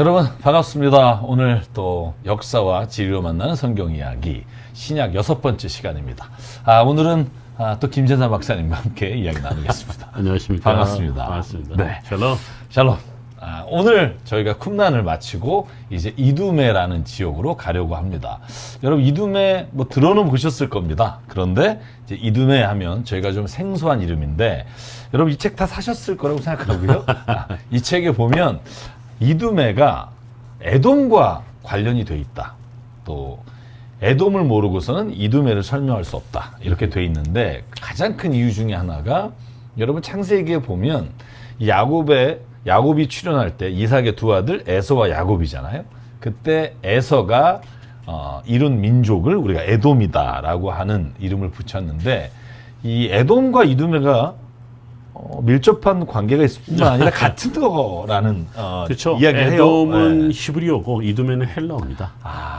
여러분 반갑습니다. 오늘 또 역사와 진리로 만나는 성경 이야기 신약 6번째 시간입니다. 오늘은 또 김재사 박사님과 함께 이야기 나누겠습니다. 안녕하십니까. 반갑습니다. 반갑습니다. 네. 샬롬. 샬롬. 오늘 저희가 쿰란을 마치고 이제 이두메라는 지역으로 가려고 합니다. 여러분 이두메 뭐 들어는 보셨을 겁니다. 그런데 이제 이두메 하면 저희가 좀 생소한 이름인데 여러분 이 책 다 사셨을 거라고 생각하고요. 이 책에 보면 이두메가 에돔과 관련이 돼 있다. 또 에돔을 모르고서는 이두메를 설명할 수 없다. 이렇게 돼 있는데 가장 큰 이유 중에 하나가 여러분 창세기에 보면 야곱이 출현할 때 이삭의 두 아들 에서와 야곱이잖아요. 그때 에서가 이룬 민족을 우리가 에돔이다라고 하는 이름을 붙였는데 이 에돔과 이두메가 밀접한 관계가 있을 뿐만 아니라 같은 거라는 그렇죠. 이야기를 해요. 에돔은 네. 히브리어고 이두메는 헬라어입니다.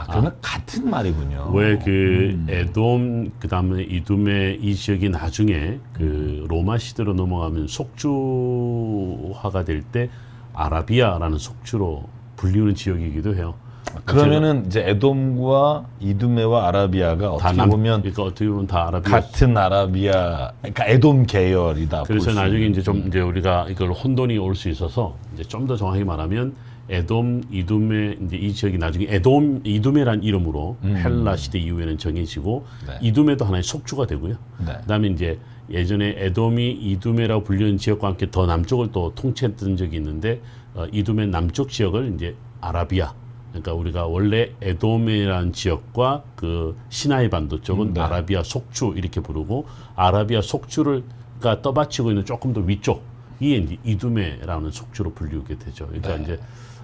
그러면 같은 말이군요. 왜 에돔 그다음에 이두메 이 지역이 나중에 그 로마 시대로 넘어가면 속주화가 될 때 아라비아라는 속주로 불리우는 지역이기도 해요. 그러면은 이제 에돔과 이두메와 아라비아가 어떻게 보면 그러니까 어떻게 보면 다 아라비아 같은 아라비아, 그러니까 에돔 계열이다. 그래서 나중에 이제 좀 이제 우리가 이걸 혼돈이 올 수 있어서 이제 좀 더 정확히 말하면 에돔, 이두메 이제 이 지역이 나중에 이두메란 이름으로 헬라 시대 이후에는 정해지고 네. 이두메도 하나의 속주가 되고요. 네. 그다음에 이제 예전에 에돔이 이두메라고 불리는 지역과 함께 더 남쪽을 또 통치했던 적이 있는데 이두메 남쪽 지역을 이제 아라비아 그러니까 우리가 원래 에돔이라는 지역과 그 시나이 반도 쪽은 네. 아라비아 속주 이렇게 부르고 아라비아 속주를 떠받치고 있는 조금 더 위쪽 이게 이제 이두메라는 속주로 불리우게 되죠. 그러니까 네. 이제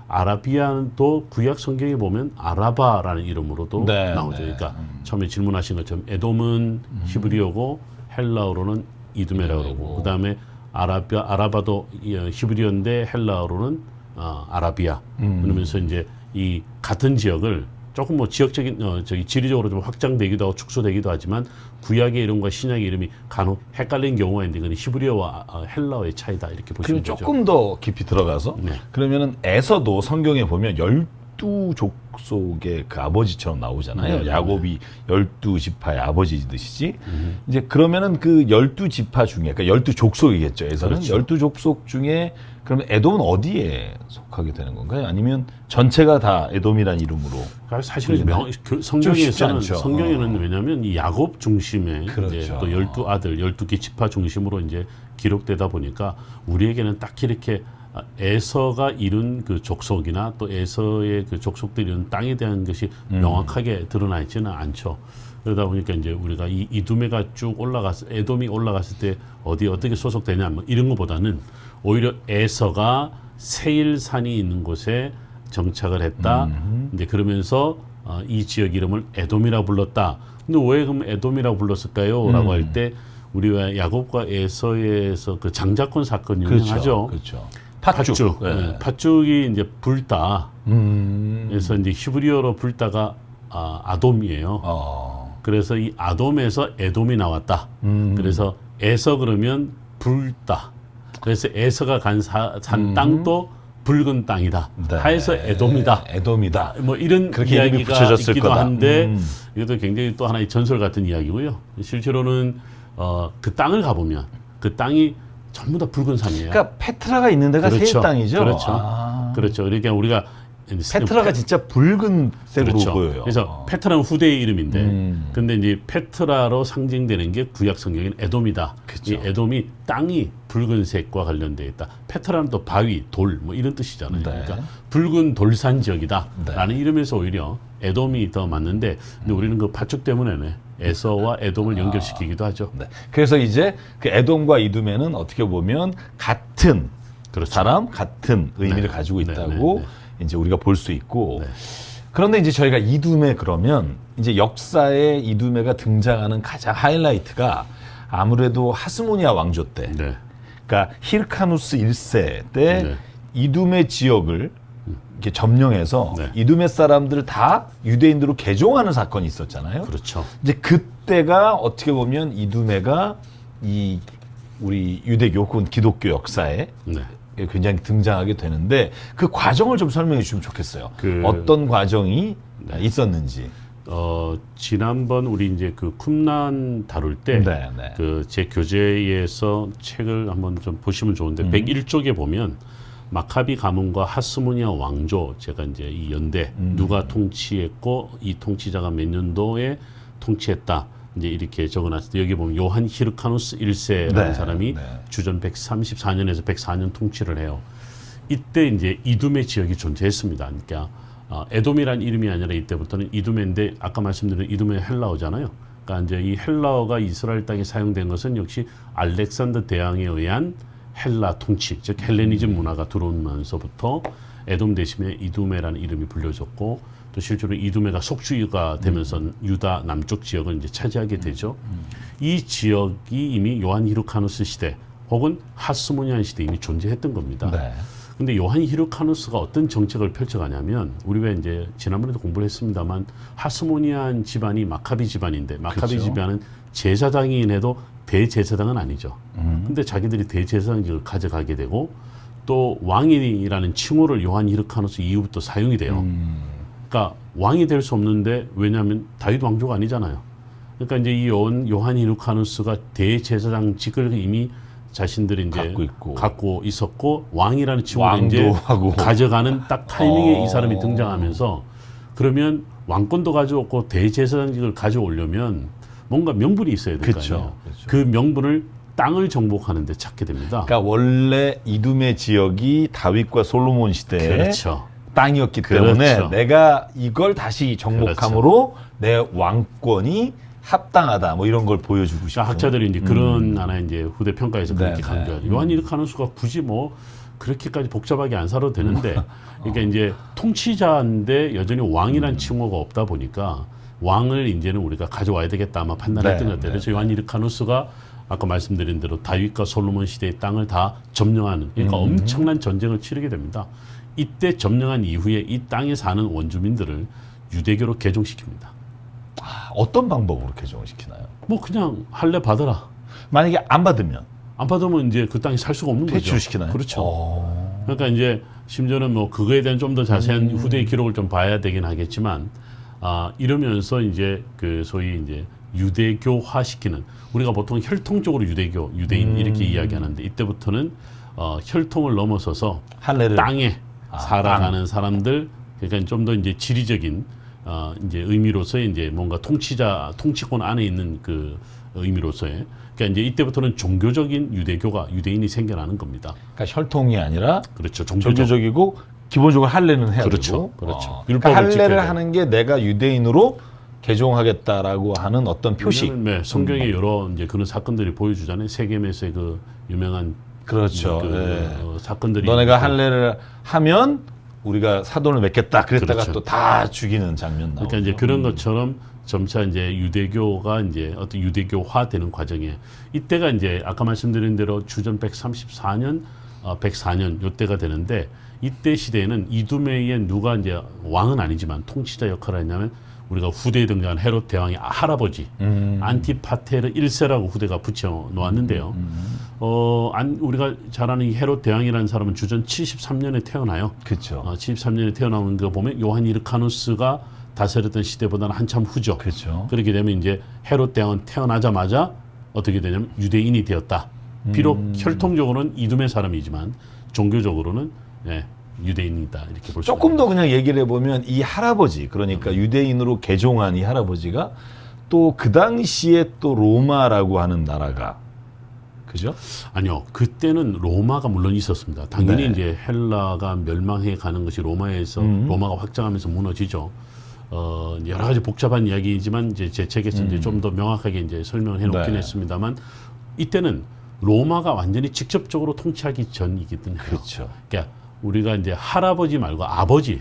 아라비아도 구약 성경에 보면 아라바라는 이름으로도 네, 나오죠. 네. 그러니까 처음에 질문하신 것처럼 에돔은 히브리어고 헬라어로는 이두메라고 그러고 그다음에 아라바도 히브리어인데 헬라어로는 아라비아 그러면서 이제 이 같은 지역을 조금 뭐 지역적인 지리적으로 좀 확장되기도 하고 축소되기도 하지만 구약의 이름과 신약의 이름이 간혹 헷갈리는 경우가 있는데 그건 히브리어와 헬라어의 차이다 이렇게 보시면 그럼 되죠. 조금 더 깊이 들어가서 네. 그러면은 에서도 성경에 보면 12족속의 그 아버지처럼 나오잖아요. 네. 야곱이 12지파의 아버지듯이지. 이제 그러면은 그 12지파 중에 그러니까 12족속이겠죠. 에서는 그렇죠. 12족속 중에 그러면 에돔은 어디에 속하게 되는 건가요? 아니면 전체가 다 에돔이라는 이름으로? 사실은 쉽지 성경에서는 않죠. 성경에는 왜냐하면 이 야곱 중심의 그렇죠. 이제 또 12아들, 12개 지파 중심으로 이제 기록되다 보니까 우리에게는 딱히 이렇게 에서가 이룬 그 족속이나 또 에서의 그 족속들이 이룬 땅에 대한 것이 명확하게 드러나 있지는 않죠. 그러다 보니까 이제 우리가 이 이두메가 쭉 에돔이 올라갔을 때 어떻게 소속되냐 뭐 이런 것보다는 오히려 에서가 세일산이 있는 곳에 정착을 했다. 이제 그러면서 이 지역 이름을 에돔이라고 불렀다. 근데 왜 그럼 에돔이라고 불렀을까요? 라고 할 때 우리가 야곱과 에서에서 그 장자권 사건 유명하죠. 그렇죠. 팥죽. 네. 네. 팥죽이 이제 불다. 그래서 이제 히브리어로 불다가 아돔이에요. 그래서 이 아돔에서 에돔이 나왔다. 그래서 에서 그러면 불다. 그래서 에서가 산 땅도 붉은 땅이다. 네. 하에서 에돔이다. 에돔이다. 뭐 이런 그렇게 이름이 이야기가 붙여졌을 있기도 거다. 한데 이것도 굉장히 또 하나의 전설 같은 이야기고요. 실제로는 그 땅을 가보면 그 땅이 전부 다 붉은 산이에요. 그러니까 페트라가 있는 데가 그렇죠. 세일 땅이죠. 그렇죠. 그렇죠. 그러니까 우리가 페트라가 진짜 붉은색으로 그렇죠. 보여요. 그래서 페트라는 후대의 이름인데, 근데 이제 페트라로 상징되는 게 구약 성경인 에돔이다. 그쵸. 이 에돔이 땅이 붉은색과 관련되어 있다. 페트라는 또 바위, 돌, 뭐 이런 뜻이잖아요. 네. 그러니까 붉은 돌산 지역이다라는 네. 이름에서 오히려 에돔이 더 맞는데, 근데 우리는 그 팥죽 때문에 에서와 에돔을 연결시키기도 하죠. 네. 그래서 이제 그 에돔과 이두메는 어떻게 보면 같은 그렇죠. 사람, 같은 의미를 네. 가지고 네, 있다고 네, 이제 우리가 볼 수 있고. 네. 그런데 이제 저희가 이두메 그러면 이제 역사에 이두메가 등장하는 가장 하이라이트가 아무래도 하스모니아 왕조 때, 네. 그러니까 히르카누스 1세 때 네. 이두메 지역을 이렇게 점령해서 네. 이두메 사람들을 다 유대인으로 개종하는 사건이 있었잖아요. 그렇죠. 이제 그때가 어떻게 보면 이두메가 이 우리 유대교 혹은 기독교 역사에 네. 굉장히 등장하게 되는데 그 과정을 좀 설명해 주시면 좋겠어요. 어떤 과정이 있었는지. 지난번 우리 이제 그 쿰란 다룰 때 네, 네. 그 제 교재에서 책을 한번 좀 보시면 좋은데 101쪽에 보면 마카비 가문과 하스모니아 왕조, 제가 이제 이 연대 누가 통치했고 이 통치자가 몇 년도에 통치했다, 이제 이렇게 적어놨을 때 여기 보면 요한 히르카누스 1세라는 네, 사람이 네. 주전 134년에서 104년 통치를 해요. 이때 이제 이두메 지역이 존재했습니다. 그러니까 에돔이란 이름이 아니라 이때부터는 이두메인데, 아까 말씀드린 이두메 헬라어잖아요. 그러니까 이제 이 헬라어가 이스라엘 땅에 사용된 것은 역시 알렉산더 대왕에 의한 헬라 통치, 즉 헬레니즘 문화가 들어오면서부터 에돔 대신에 이두메라는 이름이 불려졌고, 또 실제로 이두메가 속주가 되면서 유다 남쪽 지역을 이제 차지하게 되죠. 이 지역이 이미 요한 히르카누스 시대 혹은 하스모니안 시대 이미 존재했던 겁니다. 네. 근데 요한 히르카누스가 어떤 정책을 펼쳐가냐면, 우리가 이제 지난번에도 공부를 했습니다만 하스모니안 집안이 마카비 집안인데, 마카비 그렇죠. 집안은 제사장이긴 해도 대제사장은 아니죠. 근데 자기들이 대제사장직을 가져가게 되고, 또 왕이라는 칭호를 요한 히르카누스 이후부터 사용이 돼요. 그러니까 왕이 될 수 없는데, 왜냐하면 다윗 왕조가 아니잖아요. 그러니까 이제 이 요한 히르카누스가 대제사장직을 이미 자신들이 이제 갖고 있었고, 왕이라는 칭호를 이제 하고. 가져가는 딱 타이밍에 이 사람이 등장하면서, 그러면 왕권도 가져오고 대제사장직을 가져오려면 뭔가 명분이 있어야 될 거 아니에요. 그렇죠. 그 명분을 땅을 정복하는 데 찾게 됩니다. 그러니까 원래 이두메 지역이 다윗과 솔로몬 시대의 그렇죠. 땅이었기 그렇죠. 때문에 내가 이걸 다시 정복함으로 내 왕권이 합당하다, 뭐 이런 걸 보여주고 싶은. 그러니까 학자들이 이제 그런 하나 이제 후대 평가에서 그렇게 네, 강조하죠. 네. 요한 히르카누스가 굳이 뭐 그렇게까지 복잡하게 안 살아도 되는데, 그러니까 이제 통치자인데 여전히 왕이란 칭호가 없다 보니까 왕을 이제는 우리가 가져와야 되겠다 아마 판단했던 것 같아요. 그래서 요한 히르카누스가 아까 말씀드린 대로 다윗과 솔로몬 시대의 땅을 다 점령하는, 그러니까 엄청난 전쟁을 치르게 됩니다. 이때 점령한 이후에 이 땅에 사는 원주민들을 유대교로 개종시킵니다. 어떤 방법으로 개종시키나요? 뭐 그냥 할례 받아라. 만약에 안 받으면 안 받으면 이제 그 땅에 살 수가 없는 거죠. 퇴출시키나요? 그렇죠. 그러니까 이제 심지어는 뭐 그거에 대한 좀 더 자세한 후대의 기록을 좀 봐야 되긴 하겠지만, 이러면서 이제 그 소위 이제 유대교화시키는, 우리가 보통 혈통적으로 유대인 이렇게 이야기하는데, 이때부터는 혈통을 넘어서서 할례를 땅에 살아가는 사람들, 그러니까 좀 더 이제 지리적인 이제 의미로서의 이제 뭔가 통치권 안에 있는 그 의미로서의, 그러니까 이제 이때부터는 종교적인 유대인이 생겨나는 겁니다. 그러니까 혈통이 아니라 그렇죠. 종교적이고 기본적으로 할례는 해야 그렇죠. 되고. 그렇죠. 그러니까 율법을 지켜야 할례를 돼요. 하는 게 내가 유대인으로 개종하겠다라고 하는 어떤 표식. 네, 성경에 여러 이제 그런 사건들이 보여주잖아요. 세겜에서의 그 유명한 그렇죠. 사건들이. 너네가 할례를 하면 우리가 사돈을 맺겠다. 그랬다가 그렇죠. 또 다 죽이는 장면 나오죠. 그러니까 이제 그런 것처럼 점차 이제 유대교가 이제 어떤 유대교화되는 과정에, 이때가 이제 아까 말씀드린 대로 주전 134년, 104년 요때가 되는데, 이때 시대에는 이두메의 누가 이제 왕은 아니지만 통치자 역할을 했냐면, 우리가 후대에 등장한 헤롯 대왕의 할아버지 안티파테르 1세라고 후대가 붙여 놓았는데요. 우리가 잘 아는 이 헤롯 대왕이라는 사람은 주전 73년에 태어나요. 그렇죠. 73년에 태어나는 거 보면 요한 히르카누스가 다스렸던 시대보다는 한참 후죠. 그렇죠. 그렇게 되면 이제 헤롯 대왕은 태어나자마자 어떻게 되냐면 유대인이 되었다. 비록 혈통적으로는 이두메 사람이지만 종교적으로는 유대인이다, 이렇게 볼 수 조금 있습니다. 더 그냥 얘기를 해보면 이 할아버지, 그러니까 유대인으로 개종한 이 할아버지가 또 그 당시에 또 로마라고 하는 나라가, 그죠? 아니요, 그때는 로마가 물론 있었습니다. 당연히 네. 이제 헬라가 멸망해 가는 것이 로마에서 로마가 확장하면서 무너지죠. 여러 가지 복잡한 이야기이지만 이제 제 책에서 이제 좀 더 명확하게 이제 설명을 해놓긴 네. 했습니다만, 이때는 로마가 완전히 직접적으로 통치하기 전이기도 해요. 그렇죠. 그러니까 우리가 이제 할아버지 말고 아버지,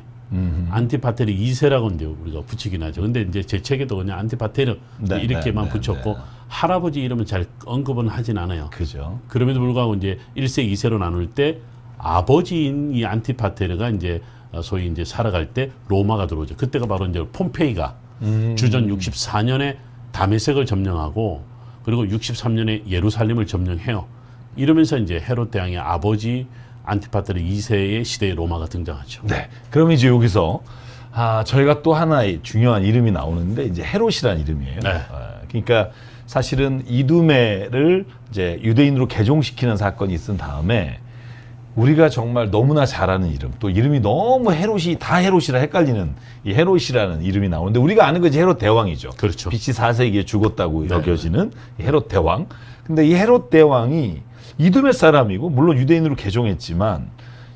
안티파테르 2세라고 이제 우리가 붙이긴 하죠. 근데 이제 제 책에도 그냥 안티파테르 네, 이렇게만 네, 붙였고, 네. 할아버지 이름은 잘 언급은 하진 않아요. 그죠. 그럼에도 불구하고 이제 1세, 2세로 나눌 때 아버지인 이 안티파테르가 이제 소위 이제 살아갈 때 로마가 들어오죠. 그때가 바로 이제 폼페이가 주전 64년에 다메섹을 점령하고, 그리고 63년에 예루살렘을 점령해요. 이러면서 이제 헤롯 대왕의 아버지 안티파테르 2세의 시대의 로마가 등장하죠. 네. 그럼 이제 여기서 저희가 또 하나의 중요한 이름이 나오는데 이제 헤롯이라는 이름이에요. 네. 그러니까 사실은 이두메를 이제 유대인으로 개종시키는 사건이 있은 다음에 우리가 정말 너무나 잘 아는 이름, 또 이름이 너무 헤롯이 다 헤롯이라 헷갈리는 이 헤롯이라는 이름이 나오는데 우리가 아는 것이 헤롯 대왕이죠. 그렇죠. BC 4세기에 죽었다고 네. 여겨지는 이 헤롯 대왕. 근데 이 헤롯 대왕이 이두메 사람이고 물론 유대인으로 개종했지만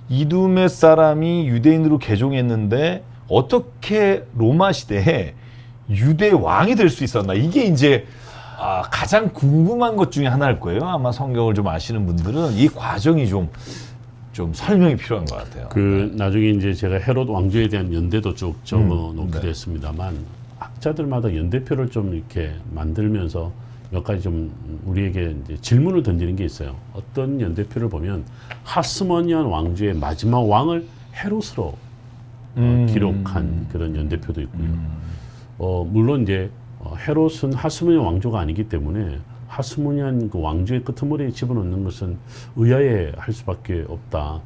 이두메 사람이 유대인으로 개종했는데 어떻게 로마 시대에 유대 왕이 될 수 있었나? 이게 이제 가장 궁금한 것 중에 하나일 거예요. 아마 성경을 좀 아시는 분들은 이 과정이 좀 설명이 필요한 것 같아요. 나중에 이제 제가 헤롯 왕조에 대한 연대도 쭉 적어 놓기도 네. 했습니다만 학자들마다 연대표를 좀 이렇게 만들면서 몇 가지 좀 우리에게 이제 질문을 던지는 게 있어요. 어떤 연대표를 보면 하스모니안 왕조의 마지막 왕을 헤롯으로 기록한 그런 연대표도 있고요. 물론 이제 헤롯은 하스모니안 왕조가 아니기 때문에 하스모니안 그 왕조의 끄트머리에 집어넣는 것은 의아해 할 수밖에 없다.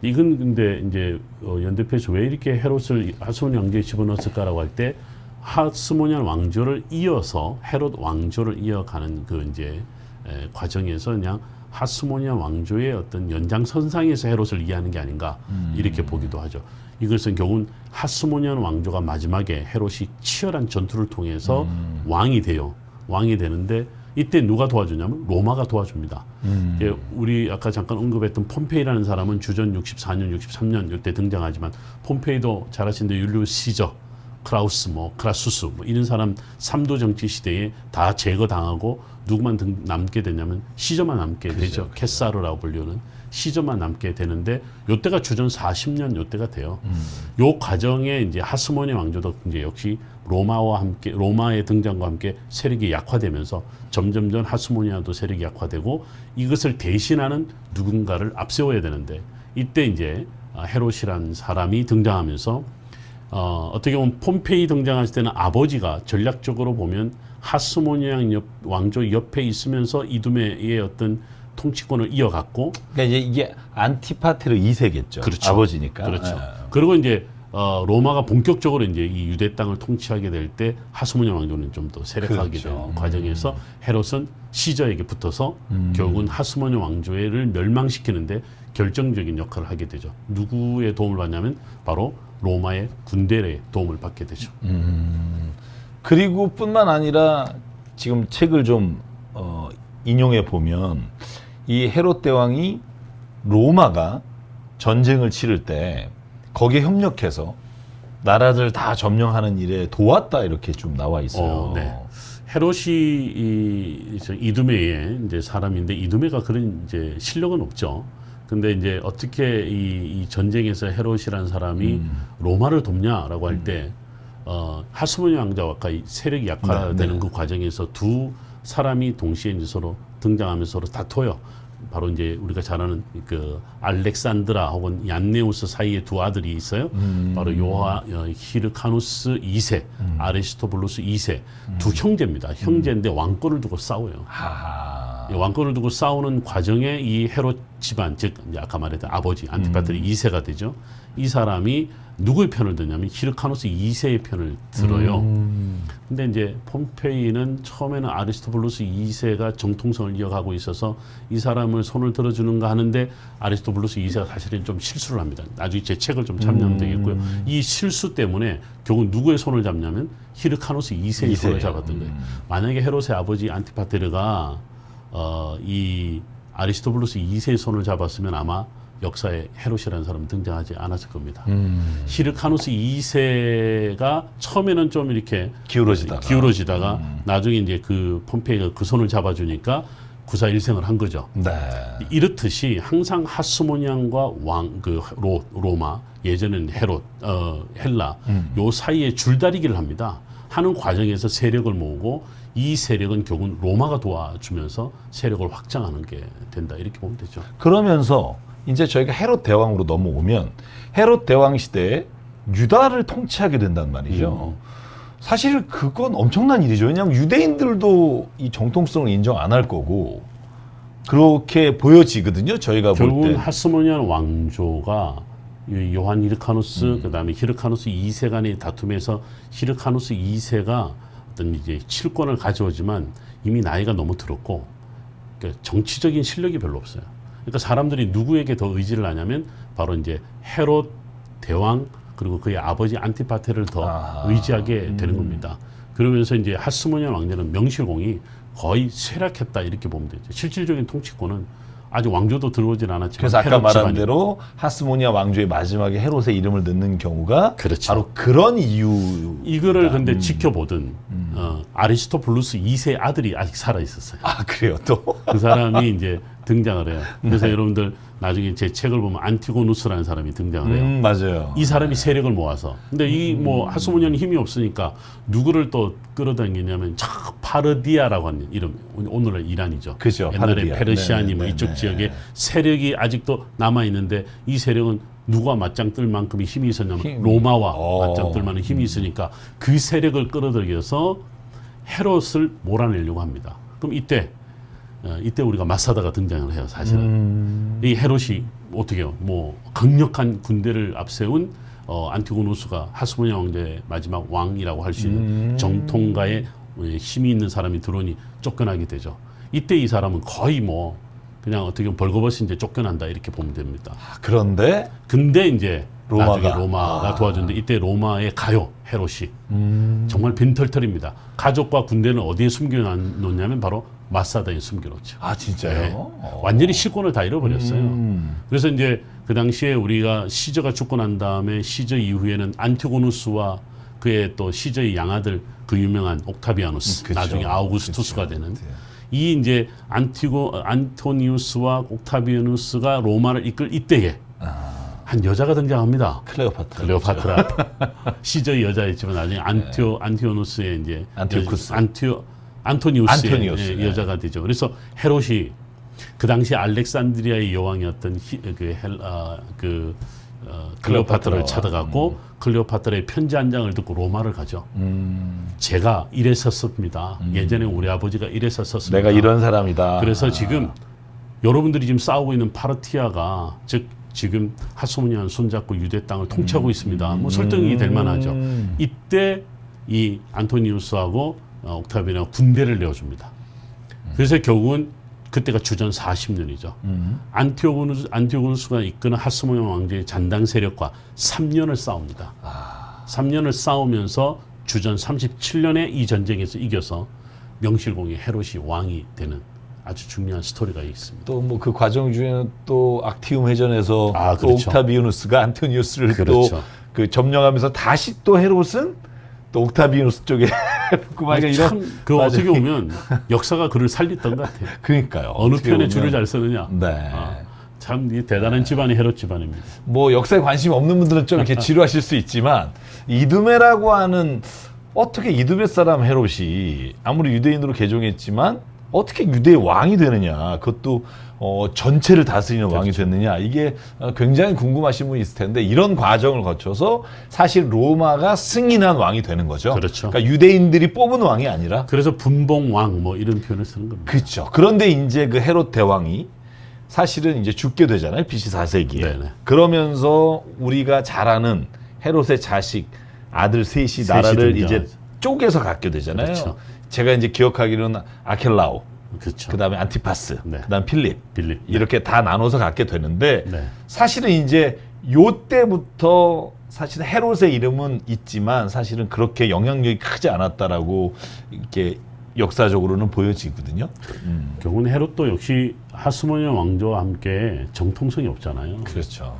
이건 근데 이제 연대표에서 왜 이렇게 헤롯을 하스모니안 왕조에 집어넣었을까라고 할 때 하스모니안 왕조를 이어서 헤롯 왕조를 이어가는 그 이제 과정에서 그냥 하스모니안 왕조의 어떤 연장선상에서 헤롯을 이해하는 게 아닌가 이렇게 보기도 하죠. 이것은 결국은 하스모니안 왕조가 마지막에 헤롯이 치열한 전투를 통해서 왕이 돼요. 왕이 되는데 이때 누가 도와주냐면 로마가 도와줍니다. 우리 아까 잠깐 언급했던 폼페이라는 사람은 주전 64년, 63년 이때 등장하지만 폼페이도 잘 아시는데 율리우스 시저, 크라우스, 크라수스 이런 사람 3도 정치 시대에 다 제거당하고 누구만 남게 되냐면 시저만 남게 되죠. 케사르라고 불리는 시저만 남게 되는데 요때가 주전 40년 요때가 돼요. 요 과정에 이제 하스모니아 왕조도 이제 역시 로마와 함께 로마의 등장과 함께 세력이 약화되면서 점점점 하스모니아도 세력이 약화되고 이것을 대신하는 누군가를 앞세워야 되는데 이때 이제 헤롯이라는 사람이 등장하면서 어떻게 보면 폼페이 등장했을 때는 아버지가 전략적으로 보면 하스모니아 왕조 옆에 있으면서 이두메의 어떤 통치권을 이어갔고, 그러니까 이제 이게 안티파테르 2세겠죠. 그렇죠. 아버지니까. 그렇죠. 그리고 이제 로마가 본격적으로 이제 이 유대 땅을 통치하게 될 때 하스모니아 왕조는 좀 더 세력화하게 그렇죠. 되는 과정에서 헤롯은 시저에게 붙어서 결국은 하스모니아 왕조를 멸망시키는데 결정적인 역할을 하게 되죠. 누구의 도움을 받냐면 바로 로마의 군대의 도움을 받게 되죠. 그리고 뿐만 아니라 지금 책을 좀 인용해 보면 이 헤롯 대왕이 로마가 전쟁을 치를 때 거기에 협력해서 나라들 다 점령하는 일에 도왔다 이렇게 좀 나와 있어요. 네. 헤롯이 이두메의 이제 사람인데 이두메가 그런 이제 실력은 없죠. 근데 이제 어떻게 이 전쟁에서 헤롯이라는 사람이 로마를 돕냐라고 할 때 하스모니아 왕자와 세력이 약화되는 그 과정에서 두 사람이 동시에 이제 서로 등장하면서 서로 다퉈요. 바로 이제 우리가 잘 아는 그 알렉산드라 혹은 얀네우스 사이에 두 아들이 있어요. 바로 히르카누스 2세, 아리스토블루스 2세 두 형제입니다. 형제인데 왕권을 두고 싸워요. 이 왕권을 두고 싸우는 과정에 이 헤롯 집안, 즉 이제 아까 말했던 아버지 안티파테르 2세가 되죠. 이 사람이 누구의 편을 드냐면 히르카누스 2세의 편을 들어요. 근데 이제 폼페이는 처음에는 아리스토블루스 2세가 정통성을 이어가고 있어서 이 사람을 손을 들어주는가 하는데 아리스토블루스 2세가 사실은 좀 실수를 합니다. 나중에 제 책을 좀 참여하면 되겠고요. 이 실수 때문에 결국 누구의 손을 잡냐면 히르카누스 2세의 손을 잡았던 거예요. 만약에 헤롯의 아버지 안티파테르가 이 아리스토블루스 2세의 손을 잡았으면 아마 역사에 헤롯이라는 사람은 등장하지 않았을 겁니다. 히르카누스 2세가 처음에는 좀 이렇게 기울어지다가 나중에 이제 그 폼페이가 그 손을 잡아주니까 구사일생을 한 거죠. 네. 이렇듯이 항상 하스모니안과 로마 예전에는 헤롯, 헬라 요 사이에 줄다리기를 합니다. 하는 과정에서 세력을 모으고 이 세력은 결국은 로마가 도와주면서 세력을 확장하는 게 된다 이렇게 보면 되죠. 그러면서 이제 저희가 헤롯 대왕으로 넘어오면 헤롯 대왕 시대에 유다를 통치하게 된단 말이죠. 사실 그건 엄청난 일이죠. 왜냐하면 유대인들도 이 정통성을 인정 안 할 거고 그렇게 보여지거든요. 저희가 볼 결국은 때. 하스모니안 왕조가 이 요한 히르카누스 그다음에 히르카누스 2세 간의 다툼에서 히르카누스 2세가 어떤 이제 칠권을 가져오지만 이미 나이가 너무 들었고 그러니까 정치적인 실력이 별로 없어요. 그러니까 사람들이 누구에게 더 의지를 하냐면 바로 이제 헤롯 대왕 그리고 그의 아버지 안티파테를 더 의지하게 되는 겁니다. 그러면서 이제 하스모니안 왕조는 명실공히 거의 쇠락했다 이렇게 보면 되죠. 실질적인 통치권은 아직 왕조도 들어오진 않았지만 그래서 아까 헤롯 말한 집안이 대로 하스모니아 왕조의 마지막에 헤롯의 이름을 넣는 경우가 그렇죠. 바로 그런 이유. 이거를 근데 지켜보던 아리스토블루스 2세 아들이 아직 살아 있었어요. 아 그래요 또. 그 사람이 이제 등장을 해요. 그래서 여러분들 나중에 제 책을 보면 안티고누스라는 사람이 등장을 해요. 맞아요. 이 사람이 세력을 모아서. 근데 이 뭐 하스모니아는 힘이 없으니까 누구를 또 끌어당기냐면 파르디아라고 하는 이름. 오늘날 이란이죠. 그죠, 옛날에 파르디아. 페르시아니 뭐 네네네. 이쪽 지역에 세력이 아직도 남아 있는데 이 세력은 누가 맞짱 뜰 만큼의 힘이 있었냐면 로마와 맞짱 뜰 만한 힘이 있으니까 그 세력을 끌어들여서 헤롯을 몰아내려고 합니다. 그럼 이때 우리가 마사다가 등장을 해요. 사실은 이 헤롯이 어떻게 해요? 뭐 강력한 군대를 앞세운 안티고누스가 하스모니아 왕조의 마지막 왕이라고 할 수 있는 정통가의 힘이 있는 사람이 들어오니 쫓겨나게 되죠. 이때 이 사람은 거의 뭐 그냥 어떻게 보면 벌거벗이 이제 쫓겨난다 이렇게 보면 됩니다. 그런데 근데 이제 로마가. 나중에 로마가 도와주는데 이때 로마의 가요 헤롯이 정말 빈털털입니다. 가족과 군대는 어디에 숨겨놓냐면 바로 마사다에 숨겨놓죠. 아 진짜요? 네. 완전히 실권을 다 잃어버렸어요. 그래서 이제 그 당시에 우리가 시저가 죽고 난 다음에 시저 이후에는 안티고누스와 그의 또 시저의 양아들 그 유명한 옥타비아누스 그쵸. 나중에 아우구스투스가 되는 이 이제 안토니우스와 옥타비아누스가 로마를 이끌 이때에 한 여자가 등장합니다. 클레오파트라. 클레오파트라. 시저의 여자였지만 나중에 안티오누스의 이제 안티오쿠스. 안토니우스의 안토니우스, 네. 여자가 되죠. 그래서 헤롯이 그 당시 알렉산드리아의 여왕이었던 클레오파트라를 찾아갔고 클레오파트라의 편지 한 장을 듣고 로마를 가죠. 제가 이랬었습니다. 예전에 우리 아버지가 이랬었습니다. 내가 이런 사람이다. 그래서 지금 여러분들이 지금 싸우고 있는 파르티아가 즉 지금 하스모니안 손잡고 유대 땅을 통치하고 있습니다. 뭐 설득이 될 만하죠. 이때 이 안토니우스하고 옥타비아가 군대를 내어줍니다. 그래서 결국은 그때가 주전 40년이죠. 안티오고누스가 이끄는 하스모니안 왕조의 잔당 세력과 3년을 싸웁니다. 3년을 싸우면서 주전 37년에 이 전쟁에서 이겨서 명실공히 헤롯이 왕이 되는 아주 중요한 스토리가 있습니다. 또 뭐 그 과정 중에는 또 악티움 해전에서 또 그렇죠. 옥타비우누스가 안토니우스를 그렇죠. 또 그 점령하면서 다시 또 헤롯은 또 옥타비우누스 쪽에 참그 어떻게 보면 역사가 그를 살렸던 것 같아요. 그러니까요. 어느 어떻게 편에 보면. 줄을 잘 서느냐. 네. 참 이 대단한 집안이 헤롯 집안입니다. 뭐 역사에 관심 없는 분들은 좀 이렇게 지루하실 수 있지만 이두메라고 하는 어떻게 이두메 사람 헤롯이 아무리 유대인으로 개종했지만 어떻게 유대의 왕이 되느냐, 그것도 전체를 다스리는 왕이 됐느냐, 이게 굉장히 궁금하신 분이 있을 텐데 이런 과정을 거쳐서 사실 로마가 승인한 왕이 되는 거죠. 그렇죠. 그러니까 유대인들이 뽑은 왕이 아니라. 그래서 분봉왕 뭐 이런 표현을 쓰는 겁니다. 그렇죠. 그런데 이제 그 헤롯 대왕이 사실은 이제 죽게 되잖아요. BC 4세기에. 네네. 그러면서 우리가 잘 아는 헤롯의 자식 아들 셋이 나라를 이제 등장하죠. 쪼개서 갖게 되잖아요. 그렇죠. 제가 이제 기억하기로는 아켈라오, 그렇죠. 그다음에 안티파스, 네. 그다음 필립 빌립. 이렇게 다 나눠서 갖게 되는데 네. 사실은 이제 요 때부터 사실 헤롯의 이름은 있지만 사실은 그렇게 영향력이 크지 않았다라고 이렇게 역사적으로는 보여지거든요. 결국은 헤롯도 역시 하스모니아 왕조와 함께 정통성이 없잖아요. 그렇죠.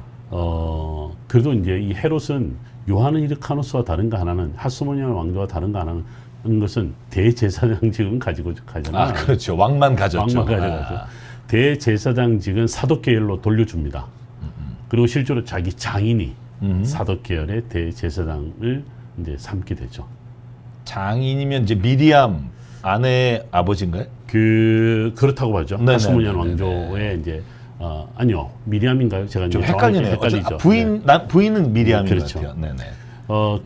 그래도 이제 이 헤롯은 요한 히르카누스와 다른가 하나는 하스모니아 왕조와 다른가 하나는 것은 대제사장직은 가지고 가잖아요. 아, 그렇죠. 왕만 가졌죠. 왕만 가져가죠. 대제사장직은 사독계열로 돌려줍니다. 그리고 실제로 자기 장인이 사독계열의 대제사장을 이제 삼게 되죠. 장인이면 이제 미리암 아내 아버지인가요? 그렇다고 봐죠. 네네네네네. 하스모니안 왕조의 이제 아니요 미리암인가요? 제가 좀 이제 헷갈리네요. 헷갈리죠. 부인은 미리암인 그렇죠. 것 같아요. 네네.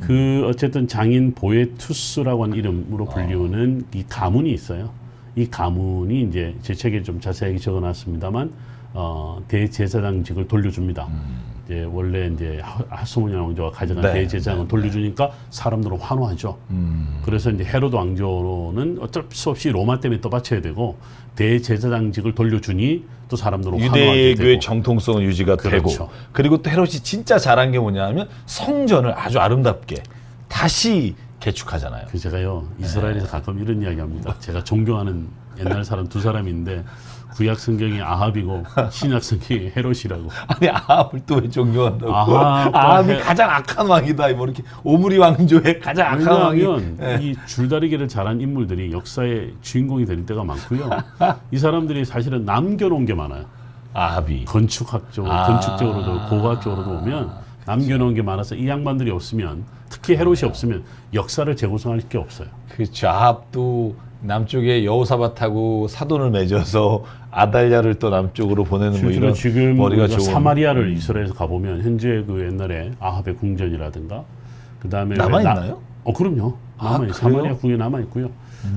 그 어쨌든 장인 보에투스라고 하는 이름으로 불리우는 이 가문이 있어요. 이 가문이 이제 제 책에 좀 자세하게 적어놨습니다만 대제사장직을 돌려줍니다. 이제 원래 이제 하스모니아 왕조가 가져간 네, 대제사장을 돌려주니까 사람들은 환호하죠. 그래서 이제 헤로드 왕조는 어쩔 수 없이 로마 때문에 떠받쳐야 되고 대제사장직을 돌려주니 또 사람들은 환호하게 유대교의 되고. 정통성은 유지가 그렇죠. 되고 그리고 또 헤롯이 진짜 잘한 게 뭐냐면 성전을 아주 아름답게 다시 개축하잖아요. 그 제가요 이스라엘에서 가끔 이런 이야기합니다. 제가 존경하는 옛날 사람 두 사람인데 구약 성경이 아합이고 신약 성경이 헤롯이라고. 아니 아합을 또 왜 존경한다고? 아합과 아합이 가장 악한 왕이다. 뭐 이렇게 오므리 왕조의 가장 악한 왕이. 왜냐하면 이 줄다리기를 잘한 인물들이 역사의 주인공이 될 때가 많고요. 이 사람들이 사실은 남겨놓은 게 많아요. 아합이. 건축적으로도 고고학적으로도 보면 남겨놓은 게 많아서 이 양반들이 없으면 특히 헤롯이 없으면 역사를 재구성할 게 없어요. 그렇죠. 아합도 남쪽에 여호사밧하고 사돈을 맺어서 아달랴를 또 남쪽으로 보내는 뭐 이런 지금 머리가 우리가 좋은. 사마리아를 이스라엘에서 가보면 현재 그 옛날에 아합의 궁전이라든가 그 다음에 남아 있나요? 그럼요. 아, 남아 그래요? 사마리아 궁에 남아 있고요.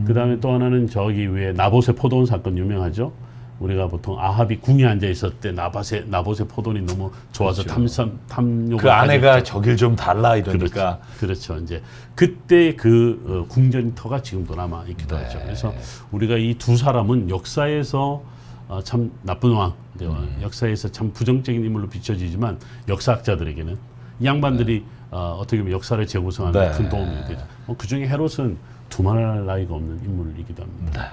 그 다음에 또 하나는 저기 위에 나봇의 포도원 사건 유명하죠. 우리가 보통 아합이 궁에 앉아 있을 때 나봇의 포도원이 너무 좋아서 탐욕을 그 아내가 가졌죠. 저길 좀 달라 이러니까. 그렇죠. 이제 그때 그 궁전터가 지금도 남아 있기도 네. 하죠. 그래서 우리가 이 두 사람은 역사에서 참 나쁜 왕, 역사에서 참 부정적인 인물로 비춰지지만 역사학자들에게는 이 양반들이 어떻게 보면 역사를 재구성하는 네. 큰 도움이 되죠. 그 중에 헤롯은 두말할 나위가 없는 인물이기도 합니다. 네.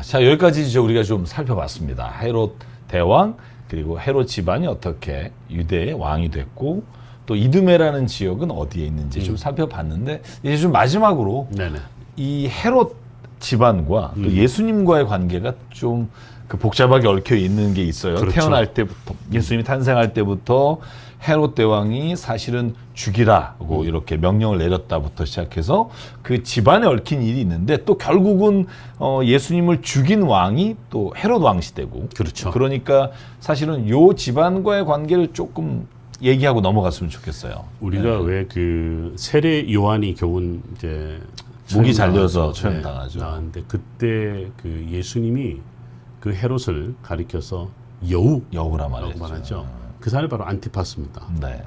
자 여기까지 이제 우리가 좀 살펴봤습니다. 헤롯 대왕 그리고 헤롯 집안이 어떻게 유대의 왕이 됐고 또 이두메라는 지역은 어디에 있는지 좀 살펴봤는데 이제 좀 마지막으로 네네. 이 헤롯 집안과 또 예수님과의 관계가 좀 그 복잡하게 얽혀 있는 게 있어요. 그렇죠. 태어날 때부터 예수님이 탄생할 때부터 헤롯 대왕이 사실은 죽이라고 이렇게 명령을 내렸다부터 시작해서 그 집안에 얽힌 일이 있는데 또 결국은 예수님을 죽인 왕이 또 헤롯 왕 시대고 그렇죠. 그러니까 사실은 요 집안과의 관계를 조금 얘기하고 넘어갔으면 좋겠어요. 우리가 왜 그 세례 요한이 교훈 이제 목이 잘려서 처형 처형당하죠. 나왔는데 그때 그 예수님이 그 헤롯을 가리켜서 여우라 여우라고 말이죠. 말하죠. 그 사람이 바로 안티파스입니다. 네.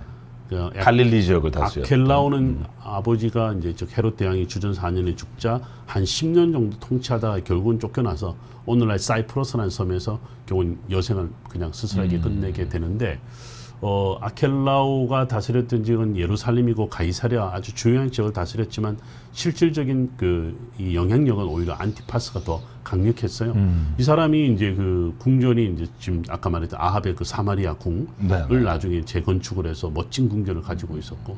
그 갈릴리 지역을 다스렸죠. 아켈라오는 아버지가 이제 즉 헤롯 대왕이 주전 4년에 죽자 한 10년 정도 통치하다가 결국은 쫓겨나서 오늘날 사이프러스라는 섬에서 결국은 여생을 그냥 스스로에게 끝내게 되는데 아켈라오가 다스렸던 지역은 예루살렘이고 가이사랴 아주 주요한 지역을 다스렸지만 실질적인 이 영향력은 오히려 안티파스가 더 강력했어요. 이 사람이 이제 그 궁전이 이제 지금 아까 말했던 아합의 그 사마리아 궁을 네. 나중에 재건축을 해서 멋진 궁전을 가지고 있었고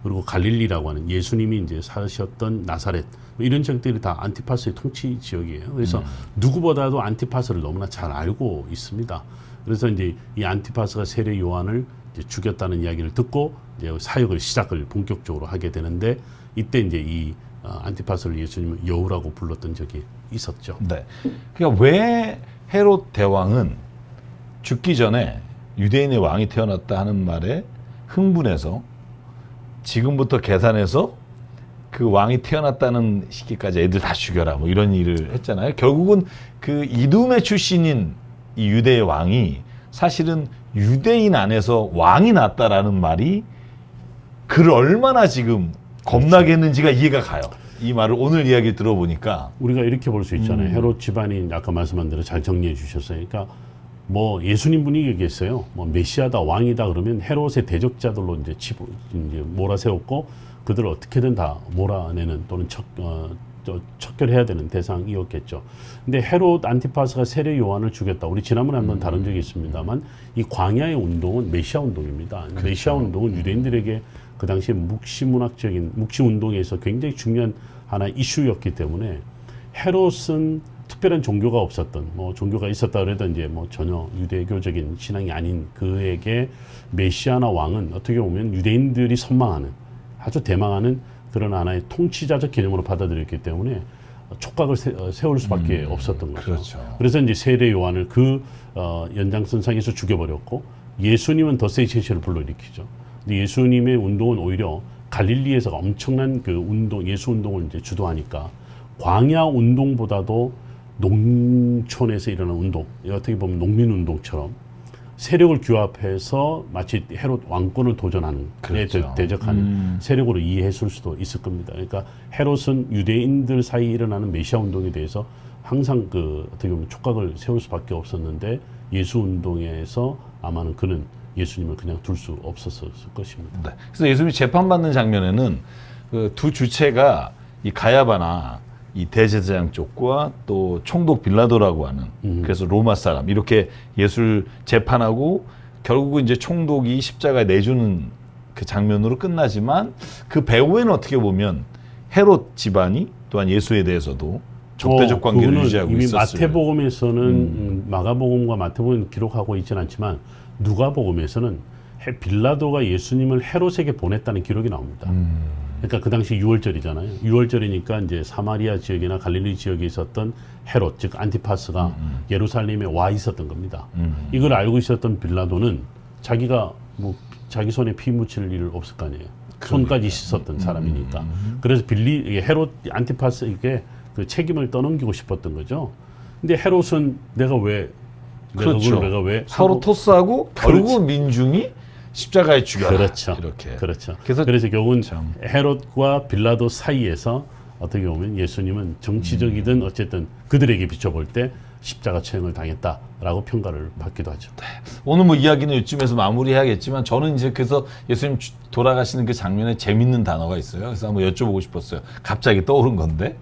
그리고 갈릴리라고 하는 예수님이 이제 사셨던 나사렛 뭐 이런 지역들이 다 안티파스의 통치 지역이에요. 그래서 누구보다도 안티파스를 너무나 잘 알고 있습니다. 그래서 이제 이 안티파스가 세례 요한을 이제 죽였다는 이야기를 듣고 이제 사역을 시작을 본격적으로 하게 되는데 이때 이제 이 안티파스를 예수님은 여우라고 불렀던 적이 있었죠. 네. 그러니까 왜 헤롯 대왕은 죽기 전에 유대인의 왕이 태어났다 하는 말에 흥분해서 지금부터 계산해서 그 왕이 태어났다는 시기까지 애들 다 죽여라 뭐 이런 일을 했잖아요. 결국은 그 이두메 출신인 이 유대의 왕이 사실은 유대인 안에서 왕이 났다라는 말이 그를 얼마나 지금 겁나게 했는지가 이해가 가요. 이 말을 오늘 이야기 들어보니까 우리가 이렇게 볼 수 있잖아요. 헤롯 집안이 아까 말씀한 대로 잘 정리해 주셨어요. 그러니까 뭐 예수님 분이 얘기했어요. 뭐 메시아다 왕이다 그러면 헤롯의 대적자들로 이제 몰아세웠고 그들을 어떻게든 다 몰아내는 또는 척결해야 되는 대상이었겠죠. 근데 헤롯 안티파스가 세례 요한을 죽였다. 우리 지난번에 한번 다룬 적이 있습니다만 이 광야의 운동은 메시아 운동입니다. 그렇죠. 메시아 운동은 유대인들에게 그 당시에 묵시 운동에서 굉장히 중요한 하나의 이슈였기 때문에 헤롯은 특별한 종교가 없었던 뭐 종교가 있었다 그래도 이제 뭐 전혀 유대교적인 신앙이 아닌 그에게 메시아나 왕은 어떻게 보면 유대인들이 선망하는 아주 대망하는 그런 하나의 통치자적 개념으로 받아들였기 때문에 촉각을 세울 수밖에 없었던 거죠. 그렇죠. 그래서 이제 세례 요한을 그 연장선상에서 죽여버렸고 예수님은 덧세이체시를 불러일으키죠. 근데 예수님의 운동은 오히려 갈릴리에서 엄청난 그 운동, 예수 운동을 이제 주도하니까 광야 운동보다도 농촌에서 일어나는 운동, 어떻게 보면 농민운동처럼 세력을 규합해서 마치 헤롯 왕권을 도전하는 그렇죠. 대적하는 세력으로 이해했을 수도 있을 겁니다. 그러니까 헤롯은 유대인들 사이에 일어나는 메시아 운동에 대해서 항상 어떻게 보면 촉각을 세울 수밖에 없었는데 예수 운동에서 아마는 그는 예수님을 그냥 둘 수 없었을 것입니다. 네. 그래서 예수님이 재판받는 장면에는 그 두 주체가 이 가야바나 이 대제사장 쪽과 또 총독 빌라도라고 하는 그래서 로마 사람 이렇게 예수를 재판하고 결국은 이제 총독이 십자가에 내주는 그 장면으로 끝나지만 그 배후에는 어떻게 보면 헤롯 집안이 또한 예수에 대해서도 적대적 관계를 그거는 유지하고 이미 있었어요. 마태복음에서는 마가복음과 마태복음은 기록하고 있지는 않지만 누가복음에서는 빌라도가 예수님을 헤롯에게 보냈다는 기록이 나옵니다. 그러니까 그 당시 6월절이잖아요. 6월절이니까 이제 사마리아 지역이나 갈릴리 지역에 있었던 헤롯, 즉 안티파스가 예루살렘에 와 있었던 겁니다. 이걸 알고 있었던 빌라도는 자기가 뭐 자기 손에 피 묻힐 일 없을 거 아니에요. 손까지 씻었던 사람이니까. 그래서 헤롯 안티파스에게 그 책임을 떠넘기고 싶었던 거죠. 근데 헤롯은 내가 왜 그렇죠. 내가 왜 서로 하고 토스하고 결국은 민중이 십자가에 죽여라. 그렇죠. 이렇게. 그렇죠. 그래서 결국은 참. 헤롯과 빌라도 사이에서 어떻게 보면 예수님은 정치적이든 어쨌든 그들에게 비춰볼 때 십자가 처형을 당했다라고 평가를 받기도 하죠. 오늘 뭐 이야기는 이쯤에서 마무리해야겠지만 저는 이제 그래서 예수님 돌아가시는 그 장면에 재밌는 단어가 있어요. 그래서 한번 여쭤보고 싶었어요. 갑자기 떠오른 건데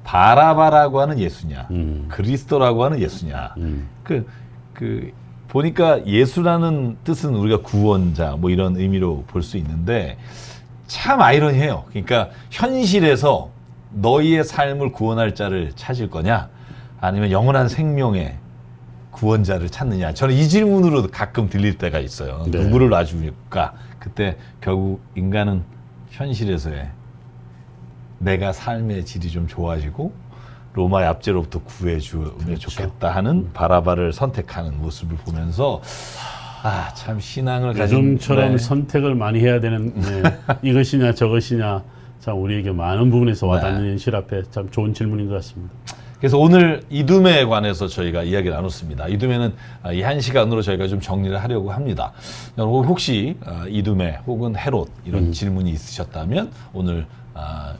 바라바라고 하는 예수냐, 그리스도라고 하는 예수냐. 그 보니까 예수라는 뜻은 우리가 구원자 뭐 이런 의미로 볼 수 있는데 참 아이러니해요. 그러니까 현실에서 너희의 삶을 구원할 자를 찾을 거냐 아니면 영원한 생명의 구원자를 찾느냐. 저는 이 질문으로 가끔 들릴 때가 있어요. 네. 누구를 놔줄까? 그때 결국 인간은 현실에서의 내가 삶의 질이 좀 좋아지고 로마의 압제로부터 구해주면 그렇죠. 좋겠다 하는 바라바를 선택하는 모습을 보면서 참 신앙을 가진 요즘처럼 네. 선택을 많이 해야 되는 이것이냐 저것이냐 참 우리에게 많은 부분에서 와닿는 현실 앞에 참 좋은 질문인 것 같습니다. 그래서 오늘 이두메에 관해서 저희가 이야기를 나눴습니다. 이두메는 이 한 시간으로 저희가 좀 정리를 하려고 합니다. 여러분 혹시 이두메 혹은 헤롯 이런 질문이 있으셨다면 오늘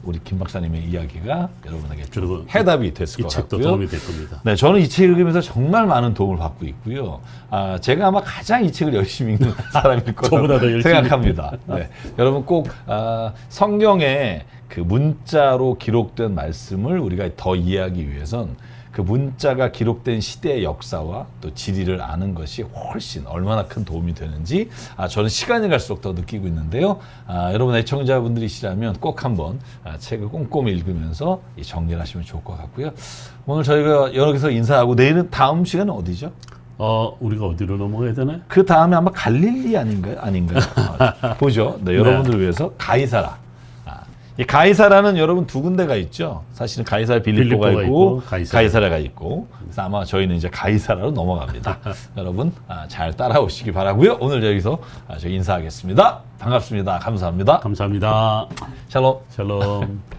우리 김 박사님의 이야기가 여러분에게 좀 해답이 됐을 이 것 책도 같고요. 도움이 될 겁니다. 네, 저는 이 책을 읽으면서 정말 많은 도움을 받고 있고요. 제가 아마 가장 이 책을 열심히 읽는 사람일 저보다 더 거라고 열심히 생각합니다. 네, 여러분 꼭 성경에 그 문자로 기록된 말씀을 우리가 더 이해하기 위해선 그 문자가 기록된 시대의 역사와 또 지리를 아는 것이 훨씬 얼마나 큰 도움이 되는지 저는 시간이 갈수록 더 느끼고 있는데요. 여러분 애청자분들이시라면 꼭 한번 책을 꼼꼼히 읽으면서 정리를 하시면 좋을 것 같고요. 오늘 저희가 여기서 인사하고 내일은 다음 시간은 어디죠? 우리가 어디로 넘어가야 되나요? 그 다음에 아마 갈릴리 아닌가요? 보죠. 네, 여러분들을 위해서 가이사라. 이 가이사라는 여러분 두 군데가 있죠. 사실은 가이사라 빌립보가 있고 가이사라가 있고. 그래서 아마 저희는 이제 가이사라로 넘어갑니다. 여러분 잘 따라오시기 바라고요. 오늘 여기서 저희 인사하겠습니다. 반갑습니다. 감사합니다. 감사합니다. 샬롬. 샬롬.